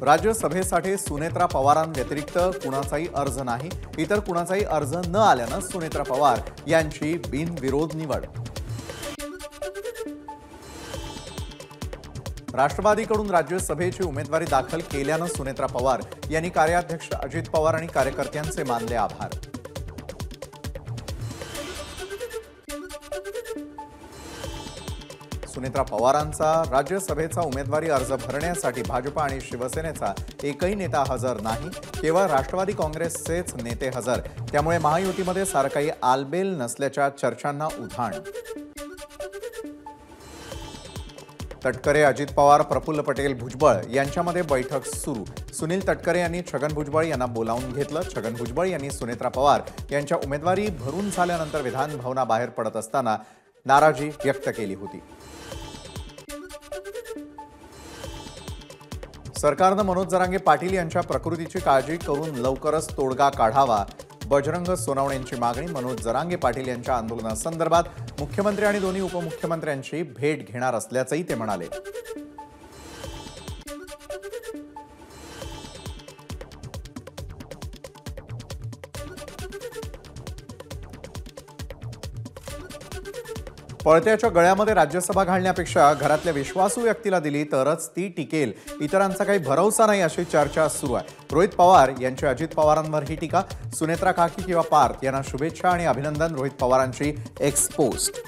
राज्यसभेसाठी सुनेत्रा पवारांव्यतिरिक्त कुणाचाही अर्ज नाही. इतर कुणाचाही अर्ज न आल्यानं सुनेत्रा पवार यांची बिनविरोध निवड. राष्ट्रवादीकडून राज्यसभेची उमेदवारी दाखल केल्यानं सुनेत्रा पवार यांनी कार्याध्यक्ष अजित पवार आणि कार्यकर्त्यांचे मानले आभार. सुनेत्रा पवारांचा राज्यसभेचा उमेदवारी अर्ज भरण्यासाठी भाजप आणि शिवसेनेचा एकही नेता हजर नाही. केवळ राष्ट्रवादी काँग्रेसचेच नेते हजर. त्यामुळे महायुतीमध्ये सारं काही आलबेल नसल्याच्या चर्चांना उधाण. तटकरे, अजित पवार, प्रफुल्ल पटेल, भुजबळ यांच्यामध्ये बैठक सुरू. सुनील तटकरे यांनी छगन भुजबळ यांना बोलावून घेतलं. छगन भुजबळ यांनी सुनेत्रा पवार यांच्या उमेदवारी भरून झाल्यानंतर विधान भवनाबाहेर पडत असताना नाराजी व्यक्त केली होती. सरकारनं मनोज जरांगे पाटील यांच्या प्रकृतीची काळजी करून लवकरच तोडगा काढावा. बजरंग सोनवणेंची मागणी. मनोज जरांगे पाटील यांच्या आंदोलनासंदर्भात मुख्यमंत्री आणि दोन्ही उपमुख्यमंत्र्यांची भेट घेणार असल्याचंही ते म्हणाले. पळत्याच्या गळ्यामध्ये राज्यसभा घालण्यापेक्षा घरातल्या विश्वासू व्यक्तीला दिली तरच ती टिकेल. इतरांचा काही भरवसा नाही अशी चर्चा सुरू आहे. रोहित पवार यांची अजित पवारांवर ही टीका. सुनेत्रा काकी किंवा पार्थ यांना शुभेच्छा आणि अभिनंदन. रोहित पवारांची एक्स पोस्ट.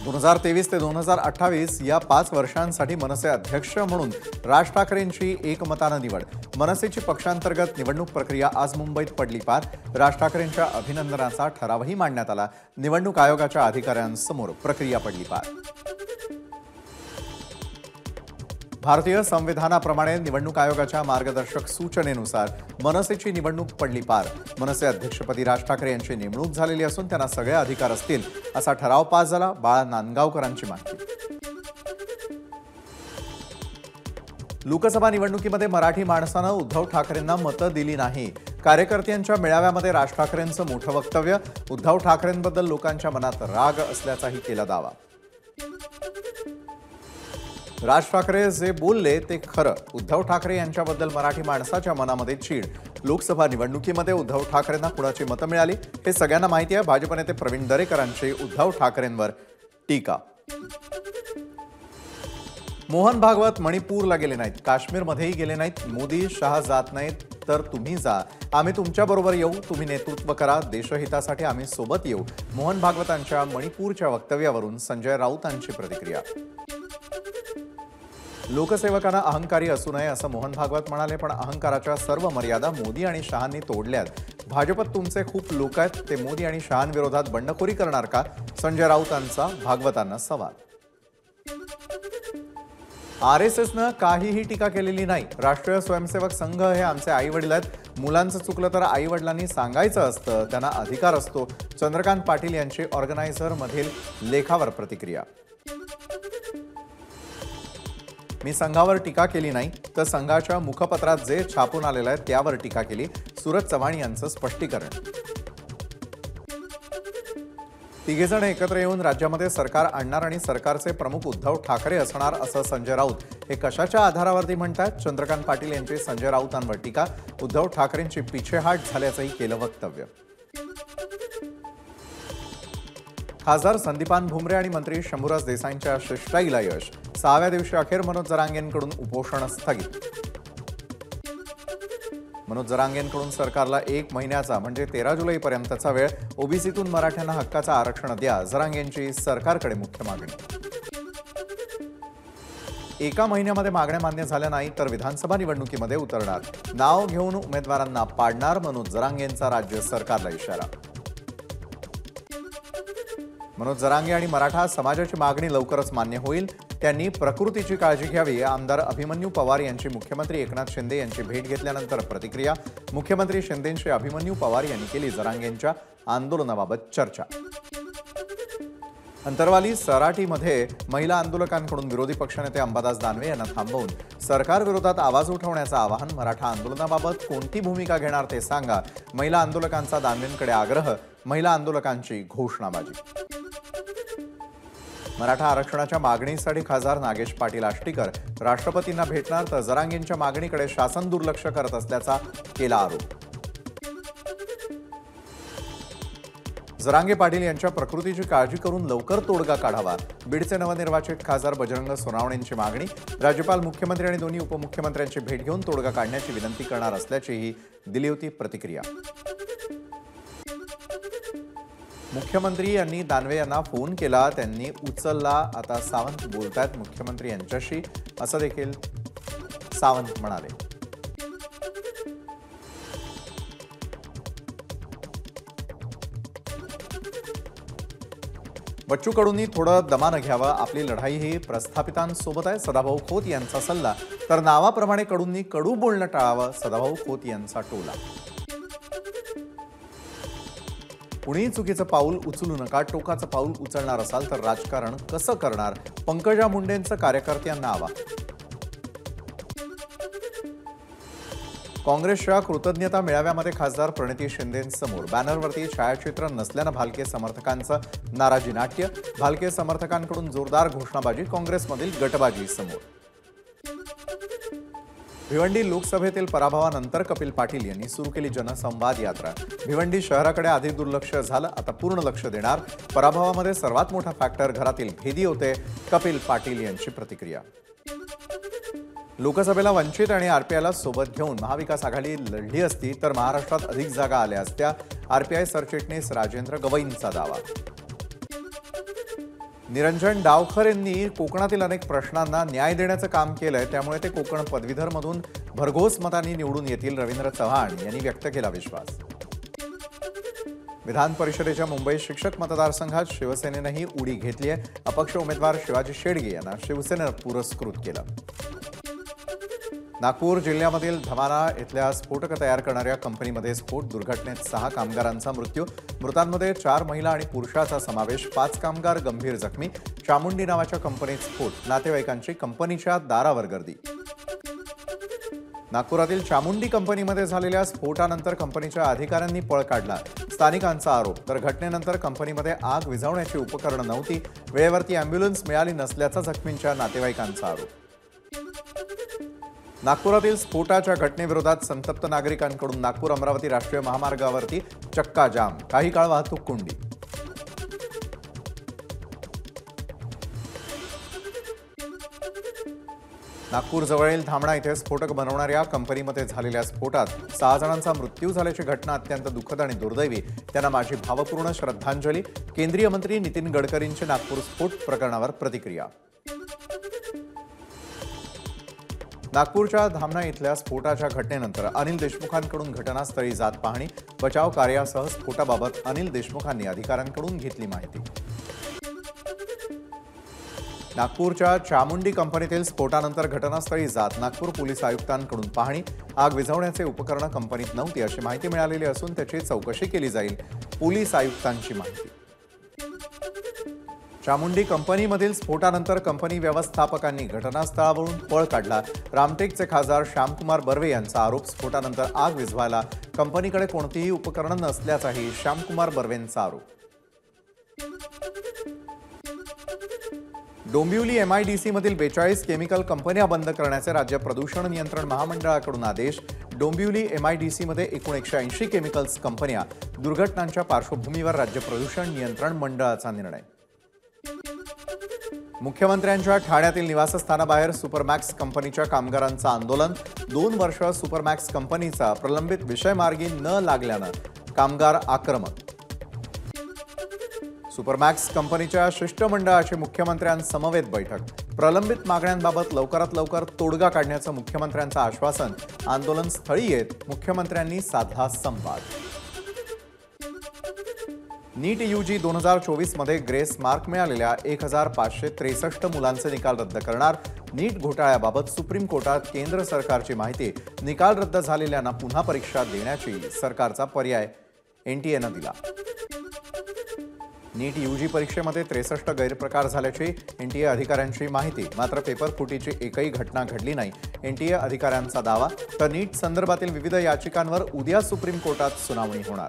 2023 ते 2028 या 5 वर्षांसाठी मनसे अध्यक्ष म्हणून राज ठाकरेंची एकमतानं निवड. मनसेची पक्षांतर्गत निवडणूक प्रक्रिया आज मुंबईत पडली पार. राज ठाकरेंच्या अभिनंदनाचा ठरावही मांडण्यात आला. निवडणूक आयोगाच्या अधिकाऱ्यांसमोर प्रक्रिया पडली पार. भारतीय संविधानाप्रमाणे निवडणूक आयोगाच्या मार्गदर्शक सूचनेनुसार मनसेची निवडणूक पडली पार. मनसे अध्यक्षपदी राज ठाकरे यांची नेमणूक झालेली असून त्यांना सगळे अधिकार असतील असा ठराव पास झाला. बाळा नांदगावकरांची माहिती. लोकसभा निवडणुकीमध्ये मराठी माणसानं उद्धव ठाकरेंना मतं दिली नाही. कार्यकर्त्यांच्या मेळाव्यामध्ये राज ठाकरेंचं मोठं वक्तव्य. उद्धव ठाकरेंबद्दल लोकांच्या मनात राग असल्याचाही केला दावा. राज ठाकरे जे बोलले ते खरं. उद्धव ठाकरे यांच्याबद्दल मराठी माणसाच्या मनामध्ये चीड. लोकसभा निवडणुकीमध्ये उद्धव ठाकरेंना कुणाची मतं मिळाली हे सगळ्यांना माहिती आहे. भाजप नेते प्रवीण दरेकरांची उद्धव ठाकरेंवर टीका. मोहन भागवत मणिपूरला गेले नाहीत. काश्मीरमध्येही गेले नाहीत. मोदी शहा जात नाहीत तर तुम्ही जा. आम्ही तुमच्याबरोबर येऊ. तुम्ही नेतृत्व करा. देशहितासाठी आम्ही सोबत येऊ. मोहन भागवतांच्या मणिपूरच्या वक्तव्यावरून संजय राऊतांची प्रतिक्रिया. लोकसेवकांना अहंकारी असू नये असं मोहन भागवत म्हणाले. पण अहंकाराच्या सर्व मर्यादा मोदी आणि शहांनी तोडल्यात. भाजपत तुमचे खूप लोक आहेत. ते मोदी आणि शहांविरोधात बंडखोरी करणार का? संजय राऊतांचा भागवतांना सवाल. RSSनं काहीही टीका केलेली नाही. राष्ट्रीय स्वयंसेवक संघ हे आमचे आईवडील आहेत. मुलांचं चुकलं तर आईवडिलांनी सांगायचं असतं. त्यांना अधिकार असतो. चंद्रकांत पाटील यांची ऑर्गनायझरमधील लेखावर प्रतिक्रिया. मी संघावर टीका केली नाही तर संघाच्या मुखपत्रात जे छापून आलेलं आहे त्यावर टीका केली. सूरज चव्हाण यांचं स्पष्टीकरण. तिघेजण एकत्र येऊन राज्यामध्ये सरकार आणणार आणि सरकारचे प्रमुख उद्धव ठाकरे असणार असं संजय राऊत हे कशाच्या आधारावरती म्हणतात? चंद्रकांत पाटील यांची संजय राऊतांवर टीका. उद्धव ठाकरेंची पिछेहाट झाल्याचंही केलं वक्तव्य. खासदार संदीपान भुमरे आणि मंत्री शंभूराज देसाईंच्या शिष्टाईला यश. 6व्या दिवशी अखेर मनोज जरांगेंकडून उपोषण स्थगित. मनोज जरांगेंकडून सरकारला 1 महिन्याचा म्हणजे 13 जुलैपर्यंतचा वेळ. ओबीसीतून मराठ्यांना हक्काचं आरक्षण द्या. जरांगेंची सरकारकडे मुख्य मागणी. 1 महिन्यामध्ये मागण्या मान्य झाल्या नाही तर विधानसभा निवडणुकीमध्ये उतरणार. नाव घेऊन उमेदवारांना पाडणार. मनोज जरांगेंचा राज्य सरकारला इशारा. मनोज जरांगे आणि मराठा समाजाची मागणी लवकरच मान्य होईल. त्यांनी प्रकृतीची काळजी घ्यावी. आमदार अभिमन्यू पवार यांची मुख्यमंत्री एकनाथ शिंदे यांची भेट घेतल्यानंतर प्रतिक्रिया. मुख्यमंत्री शिंदेंशी अभिमन्यू पवार यांनी केली जरांगेंच्या आंदोलनाबाबत चर्चा. अंतरवाली सराटीमध्ये महिला आंदोलकांकडून विरोधी पक्षनेते अंबादास दानवे यांना थांबवून सरकारविरोधात आवाज उठवण्याचं आवाहन. मराठा आंदोलनाबाबत कोणती भूमिका घेणार ते सांगा. महिला आंदोलकांचा दानवेंकडे आग्रह. महिला आंदोलकांची घोषणाबाजी. मराठा आरक्षणाच्या मागणीसाठी खासदार नागेश पाटील आष्टीकर राष्ट्रपतींना भेटणार, तर जरांगेंच्या मागणीकडे शासन दुर्लक्ष करत असल्याचा केला आरोप. जरांगे पाटील यांच्या प्रकृतीची काळजी करून लवकर तोडगा काढावा, बीडचे नवनिर्वाचित खासदार बजरंग सोनावणेंची मागणी. राज्यपाल, मुख्यमंत्री आणि दोन्ही उपमुख्यमंत्र्यांची भेट घेऊन तोडगा काढण्याची विनंती करणार असल्याचीही दिली होती प्रतिक्रिया. मुख्यमंत्री यांनी दानवे यांना फोन केला, त्यांनी उचलला. आता सावंत बोलतायत मुख्यमंत्री यांच्याशी, असं देखील सावंत म्हणाले. बच्चू कडूंनी थोडं दमानं घ्यावं, आपली लढाई ही प्रस्थापितांसोबत आहे, सदाभाऊ खोत यांचा सल्ला. तर नावाप्रमाणे कडूंनी कडू बोलणं टाळावं, सदाभाऊ खोत यांचा टोला. कुणीही चुकीचं पाऊल उचलू नका, टोकाचं पाऊल उचलणार असाल तर राजकारण कसं करणार, पंकजा मुंडेंचं कार्यकर्त्यांना आवाहन. काँग्रेसच्या कृतज्ञता मेळाव्यामध्ये खासदार प्रणिती शिंदेंसमोर बॅनरवरती छायाचित्र नसल्यानं भालके समर्थकांचं नाराजी नाट्य. भालके समर्थकांकडून जोरदार घोषणाबाजी, काँग्रेसमधील गटबाजी समोर. भिवंडी लोकसभेतील पराभवानंतर कपिल पाटील यांनी सुरू केली जनसंवाद यात्रा. भिवंडी शहराकडे आधी दुर्लक्ष झालं, आता पूर्ण लक्ष देणार. पराभवामध्ये सर्वात मोठा फॅक्टर घरातील भेदी होते, कपिल पाटील यांची प्रतिक्रिया. लोकसभेला वंचित आणि आरपीआयला सोबत घेऊन महाविकास आघाडी लढली असती तर महाराष्ट्रात अधिक जागा आल्या असत्या, आरपीआय सरचिटणीस राजेंद्र गवईंचा दावा. निरंजन डावखर यांनी कोकणातील अनेक प्रश्नांना न्याय देण्याचं काम केलंय, त्यामुळे ते कोकण पदवीधर मधून भरघोस मतांनी निवडून येतील, रवींद्र चव्हाण यांनी व्यक्त केला विश्वास. विधान परिषदेच्या मुंबई शिक्षक मतदारसंघात शिवसेनेनंही उडी घेतली आहे. अपक्ष उमेदवार शिवाजी शेडगे यांना शिवसेनेनं पुरस्कृत केलं. नागपूर जिल्ह्यामधील धमाना इथल्या स्फोटक तयार करणाऱ्या कंपनीमध्ये स्फोट, दुर्घटनेत 6 कामगारांचा मृत्यू. मृतांमध्ये 4 महिला आणि पुरुषाचा समावेश, 5 कामगार गंभीर जखमी. चामुंडी नावाच्या कंपनीत स्फोट, नातेवाईकांची कंपनीच्या दारावर गर्दी. नागपुरातील चामुंडी कंपनीमध्ये झालेल्या स्फोटानंतर कंपनीच्या अधिकाऱ्यांनी पळ काढला, स्थानिकांचा आरोप. तर घटनेनंतर कंपनीमध्ये आग विझवण्याची उपकरणं नव्हती, वेळेवरती अँब्युलन्स मिळाली नसल्याचा जखमींच्या नातेवाईकांचा आरोप. नागपुरातील स्फोटाच्या घटनेविरोधात संतप्त नागरिकांकडून नागपूर अमरावती राष्ट्रीय महामार्गावरती चक्का जाम, काही काळ वाहतूक कोंडी. नागपूर जवळील धामणा इथे स्फोटक बनवणाऱ्या कंपनीमध्ये झालेल्या स्फोटात 6 जणांचा मृत्यू झाल्याची घटना अत्यंत दुःखद आणि दुर्दैवी. त्यांना माझी भावपूर्ण श्रद्धांजली. केंद्रीय मंत्री नितीन गडकरींची नागपूर स्फोट प्रकरणावर प्रतिक्रिया. नागपूरच्या धामणा इथल्या स्फोटाच्या घटनेनंतर अनिल देशमुखांकडून घटनास्थळी जात पाहणी. बचाव कार्यासह स्फोटाबाबत अनिल देशमुखांनी अधिकाऱ्यांकडून घेतली माहिती. नागपूरच्या चामुंडी कंपनीतील स्फोटानंतर घटनास्थळी जात नागपूर पोलीस आयुक्तांकडून पाहणी. आग विझवण्याचे उपकरणं कंपनीत नव्हती अशी माहिती मिळालेली असून त्याची चौकशी केली जाईल, पोलीस आयुक्तांची माहिती. चामुंडी कंपनीमधील स्फोटानंतर कंपनी व्यवस्थापकांनी घटनास्थळावरून पळ काढला. रामटेकचे खासदार श्यामकुमार बर्वे यांचा आरोप, स्फोटानंतर आग विझवायला कंपनीकडे कोणतीही उपकरणं नसल्याचाही श्यामकुमार बर्वेंचा आरोप. डोंबिवली एमआयडीसी मधील 42 केमिकल कंपन्या बंद करण्याचे राज्य प्रदूषण नियंत्रण महामंडळाकडून आदेश. डोंबिवली एमआयडीसीमध्ये एकूण 180 केमिकल्स कंपन्या. दुर्घटनांच्या पार्श्वभूमीवर राज्य प्रदूषण नियंत्रण मंडळाचा निर्णय. मुख्यमंत्र्यांच्या ठाण्यातील निवासस्थानाबाहेर सुपरमॅक्स कंपनीच्या कामगारांचं आंदोलन. 2 वर्ष सुपरमॅक्स कंपनीचा प्रलंबित विषय मार्गी न लागल्यानं कामगार आक्रमक. सुपरमॅक्स कंपनीच्या शिष्टमंडळाची मुख्यमंत्र्यांसमवेत बैठक. प्रलंबित मागण्यांबाबत लवकरात लवकर तोडगा काढण्याचं मुख्यमंत्र्यांचं आश्वासन. आंदोलन स्थळी येत मुख्यमंत्र्यांनी साधला संवाद. नीट यूजी 2024 मध्ये ग्रेस मार्क मिळालेल्या 1563 मुलांचे निकाल रद्द करणार. नीट घोटाळ्याबाबत सुप्रीम कोर्टात केंद्र सरकारची माहिती. निकाल रद्द झालेल्यांना पुन्हा परीक्षा देण्याची सरकारचा पर्याय एनटीएनं दिला. नीट यूजी परीक्षेमध्ये 63 गैरप्रकार झाल्याची एनटीए अधिकाऱ्यांची माहिती. मात्र पेपर फुटीची एकही घटना घडली नाही, एनटीए अधिकाऱ्यांचा दावा. तर नीट संदर्भातील विविध याचिकांवर उद्या सुप्रीम कोर्टात सुनावणी होणार.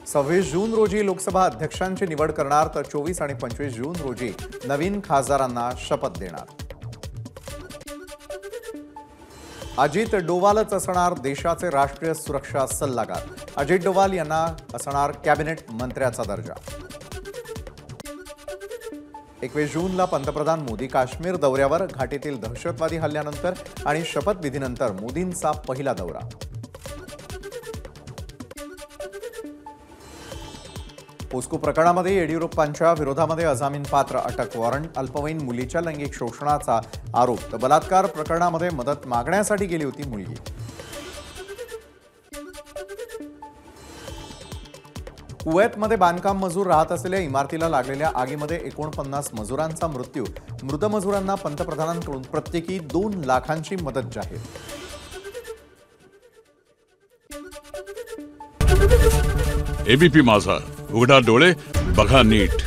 26 जून रोजी लोकसभा अध्यक्षांची निवड करणार तर 24 आणि 25 जून रोजी नवीन खासदारांना शपथ देणार. अजित डोवालच असणार देशाचे राष्ट्रीय सुरक्षा सल्लागार. अजित डोवाल यांना असणार कॅबिनेट मंत्र्याचा दर्जा. 21 जूनला पंतप्रधान मोदी काश्मीर दौऱ्यावर. घाटीतील दहशतवादी हल्ल्यानंतर आणि शपथविधीनंतर मोदींचा पहिला दौरा. पोस्को प्रकरणामध्ये येडियुरप्पांच्या विरोधामध्ये अजामीनपात्र अटक वॉरंट. अल्पवयीन मुलीच्या लैंगिक शोषणाचा आरोप. तर बलात्कार प्रकरणामध्ये मदत मागण्यासाठी गेली होती मुलगी. कुवैतमध्ये बांधकाम मजूर राहत असलेल्या इमारतीला लागलेल्या आगीमध्ये 49 मजुरांचा मृत्यू. मृत मजुरांना पंतप्रधानांकडून प्रत्येकी 2 लाखांची मदत जाहीर. एबीपी माझा, उघडा डोळे बघा नीट.